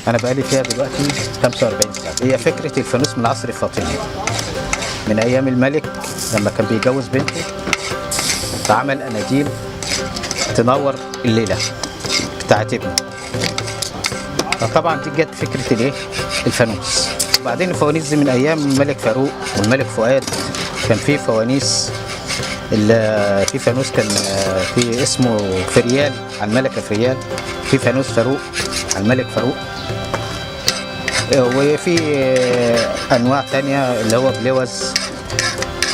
انا بقالي فيها دلوقتي 45 سنه. هي فكره الفانوس من العصر الفاطمي، من ايام الملك لما كان بيجوز بنته فعمل اناديل تنور الليله بتاعت ابنه. فطبعا دي جت فكره الايه؟ الفانوس. وبعدين الفوانيس دي من ايام الملك فاروق والملك فؤاد. كان في فوانيس، في فانوس كان في اسمه فريال على الملكه فريال، في فانوس فاروق على الملك فاروق، وفي انواع تانية اللي هو بلوز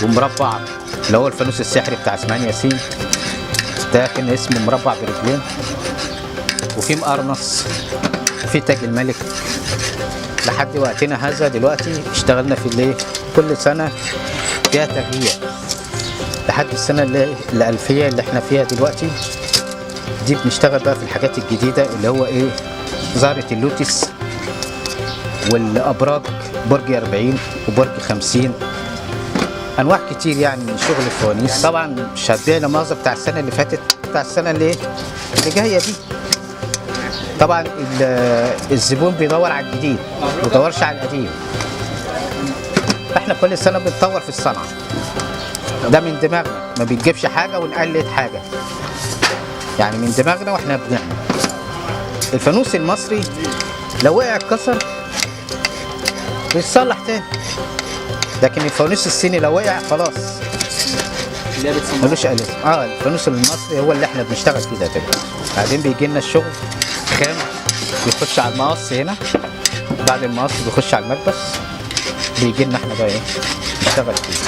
ومربع اللي هو الفانوس السحري بتاع اسماعيل ياسين، ده كان اسمه مربع برجلين، وفي مقرنص، وفي تاج الملك. لحد وقتنا هذا دلوقتي اشتغلنا في الليل كل سنه فيها تغيير لحد السنه الالفيه اللي احنا فيها دلوقتي. دي بنشتغل بقى في الحاجات الجديده اللي هو ايه؟ زهره اللوتس والابراج، برج 40 وبرج 50، انواع كتير يعني من شغل الفوانيس. طبعا مش هتبيع المغزى بتاع السنه اللي فاتت، بتاع السنه اللي جايه دي. طبعا الزبون بيدور على الجديد ما بيدورش على القديم. احنا كل سنه بنتطور في الصنعه، ده من دماغنا، ما بنجيبش حاجه ونقلد حاجه، يعني من دماغنا واحنا بنعمل. الفانوس المصري لو وقع اتكسر بيتصلح تاني، لكن الفانوس الصيني لو وقع خلاص ملوش قلب. الفانوس المصري هو اللي احنا بنشتغل فيه ده دلوقتي. بعدين بيجي لنا الشغل خام، بيخش على المقص هنا، بعد المقص بيخش على المكبس، بيجي لنا احنا بقى ايه؟ نشتغل فيه.